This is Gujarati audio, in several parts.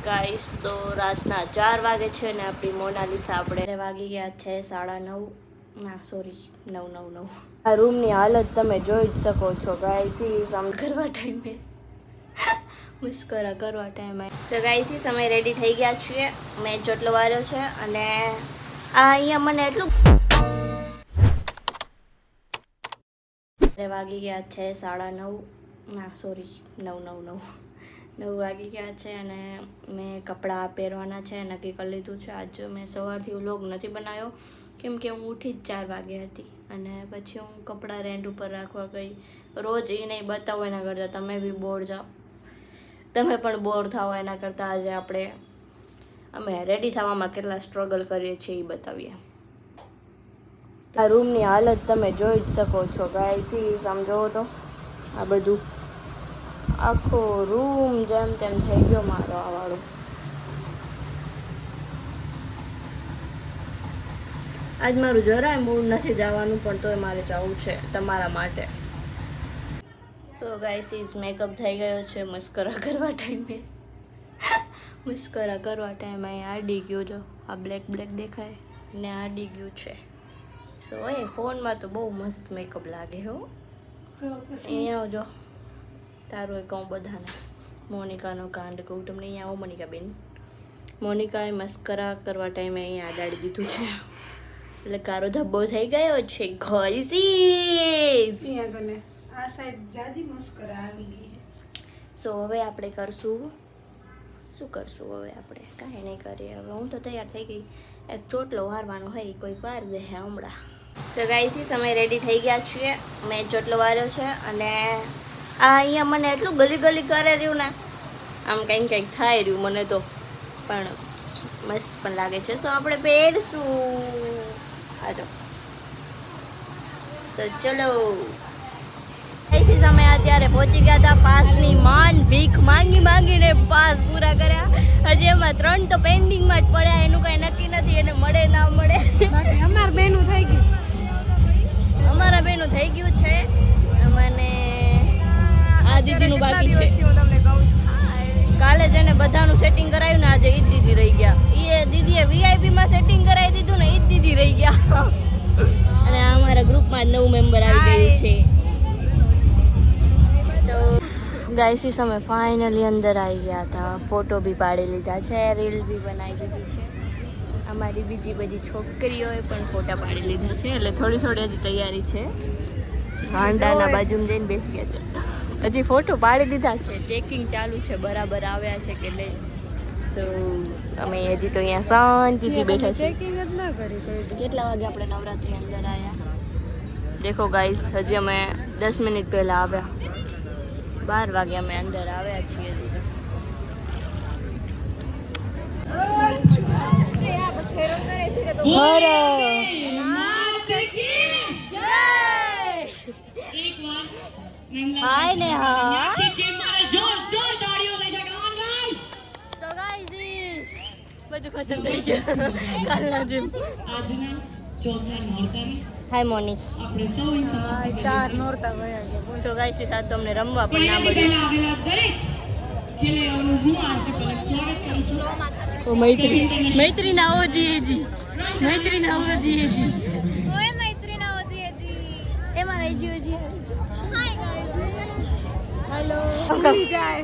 ગાઈસ તો રાતના 4 વાગે છે ને આપણી મોનાલિસા આપણે વાગી ગયા છે 9:30 ના સોરી 9:09 આ રૂમની હાલત તમે જોઈ જ શકો છો ગાઈસ આમ કરવા ટાઈમે મસ્કરા કરવા ટાઈમે સો ગાઈસ સમય રેડી થઈ ગયા છીએ મેં ચોટલો વાર્યો છે અને આ અહીંયા મને એટલું વાગી ગયા છે 9:30 ના સોરી 9 વાગી ગયા છે અને મેં કપડાં પહેરવાના છે નક્કી કરી લીધું છે. આજ મેં સવારથી વ્લોગ નથી બનાવ્યો કેમ કે હું ઉઠી જ 4 વાગે હતી અને પછી હું કપડાં રેન્ટ ઉપર રાખવા ગઈ. રોજ એ નહીં બતાવો એના કરતાં તમે બી બોર જાઓ, તમે પણ બોર થાઓ એના કરતાં આજે અમે રેડી થવામાં કેટલા સ્ટ્રગલ કરીએ છીએ એ બતાવીએ. આ રૂમની હાલત તમે જોઈ જ શકો છો ગાઈસ સમજો તો આ બધું આખો રૂમ જેમ તેમ થઈ ગયો મારો આ વાળો. આજ મારું જરાય મૂડ નથી જવાનું પણ તોય મારે જવું છે તમારા માટે. સો ગાઈસ મેકઅપ થઈ ગયો છે મસ્કરા કરવા ટાઈમે અહીં આડી ગયો જો આ બ્લેક દેખાય ને આડી ગયું છે. સો એ ફોનમાં તો બહુ મસ્ત મેકઅપ લાગે હો. અહીંયા આવજો તારું એ કહું બધાને મોનિકાનો કાંડ કહું તમને. અહીંયા આવો મોનિકા બેન. મોનિકાએ મસ્કરા કરવા ટાઈમે અહીંયા આડાડી દીધું છે એટલે કારો ધબ્બો થઈ ગયો છે ગાઈસ. આ સાઈડ જાજી મસ્કરા આવી ગઈ. સો હવે આપણે કરશું શું કરશું હવે આપણે કાંઈ નહીં કરીએ. હવે હું તો તૈયાર થઈ ગઈ. એક ચોટલો વારવાનો હોય કોઈક વાર દે હમણાં. સો ગાઈસ સમય રેડી થઈ ગયા છીએ મેં ચોટલો વાર્યો છે અને આ અહીંયા મને એટલું ગલી કરે રહ્યું ને આમ કંઈક થાય રહ્યું મને તો પણ મસ્ત પણ લાગે છે. સો આપણે પહેરશું આજો. સો ચલો અમે અત્યારે પહોંચી ગયા હતા પાસની ભીખ માંગીને પાસ પૂરા કર્યા. હજી એમાં 3 તો પેન્ડિંગમાં જ પડ્યા એનું કાંઈ નક્કી નથી એને મળે ના મળે. અમારા બેનું થઈ ગયું છે મને આ દીદીનું બાકી છે. કાલે જેને બધાનું સેટિંગ કરાવ્યું ને આજે ઈ દીદી રહી ગયા. એ દીદીએ VIP માં સેટિંગ કરાવી દીધું ને ઈ દીદી રહી ગયા. અને અમારા ગ્રુપમાં જ નવું મેમ્બર આવી ગયું છે. તો ગાઈસ અમે ફાઇનલી અંદર આવી ગયા હતા. ફોટો બી પાડી લીધા છે, રીલ બી બનાવી દીધી છે. અમારી બીજી બધી છોકરીઓએ પણ ફોટા પાડી લીધા છે એટલે થોડી હજી તૈયારી છે. હાંડાના બાજુમાં જઈને બેસી ગયા છે. હજી ફોટો પાડી દીધા છે, ચેકિંગ ચાલુ છે બરાબર આવ્યા છે કે નહીં. સો અમે હજી તો અહીંયા શાંતિથી બેઠા છીએ. કેટલા વાગે આપણે નવરાત્રી અંદર આવ્યા દેખો ગાઈસ. હજી અમે 10 મિનિટ પહેલાં આવ્યા. 12 વાગે અમે અંદર આવ્યા છીએ. હાય ને હા બધું ખતમ થઈ ગયું કાલના જેમ. હાય મોની આપણે સૌ 4 નોરતા ગયા. સો ગાઈસ સાથે તમને રમવા પણ ના મળ્યું. મૈત્રી ના આવો જીજી એમાં રહી જીજી. હેલો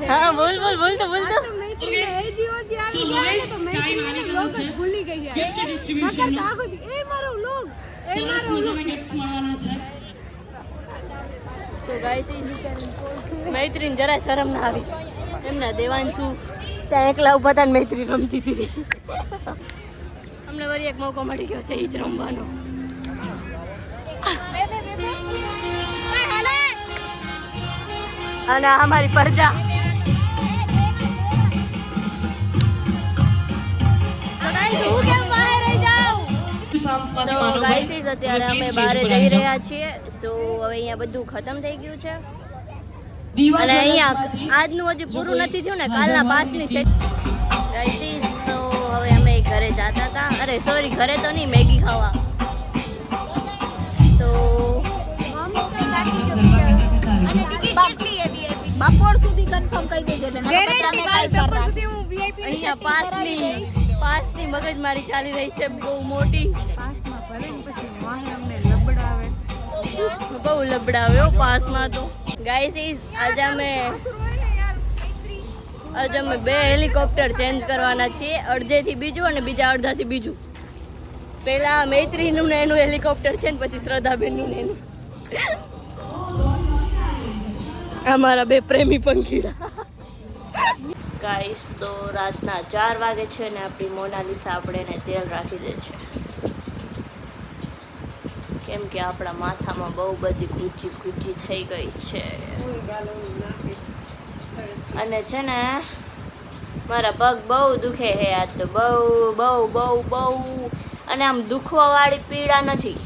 હા બોલ તો ભૂલી ગઈ મૈત્રીને જરાય શરમ ના આવી. એમના દેવાંશુ ત્યાં એકલા ઉભા હતા ને મૈત્રી રમતી હતી. અમને વળી એક મોકો મળી ગયો છે એ જ રમવાનો. અને અમારી પરજા અત્યારે અમે બહાર જઈ રહ્યા છીએ. તો હવે અહીંયા બધું ખતમ થઈ ગયું છે અને અહીંયા આજનું હજી પૂરું નથી થયું ને કાલના પાસની સેટ. તો હવે અમે ઘરે જતા હતા. અરે સોરી ઘરે તો નહીં, મેગી ખાવા. તો બપોર સુધી કન્ફર્મ કહી દેજે. ગેરંટી કાલ બપોર સુધી હું VIP અહીંયા પાસની મગજમારી ચાલી રહી છે બહુ મોટી. બહુ લબડાવ્યો પાસમાં તો. ગાઈસ આજે અમે 2 હેલિકોપ્ટર ચેન્જ કરવાના છીએ, અડધેથી બીજું અને બીજા અડધાથી બીજું. પેલા મૈત્રીનું ને એનું હેલિકોપ્ટર છે ને પછી શ્રદ્ધાબેનનું ને એનું. અમારા 2 પ્રેમી પંખીડા. ગાઈસ તો રાતના 4 વાગે છે ને આપણી મોનાલિસા આપણે એને તેલ રાખી દે છે, કેમ કે આપણા માથામાં બહુ બધી ગુજી થઈ ગઈ છે. અને છે ને મારા પગ બહુ દુખે હે આજ તો, બહુ અને આમ દુખવા વાળી પીડા નથી,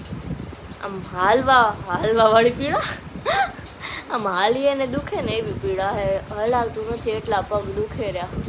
આમ હાલવા વાળી પીડા. આમ હાલીએ ને દુખે ને એવી પીડા હે, હલાવતું નથી એટલા પગ દુખે રહ્યા.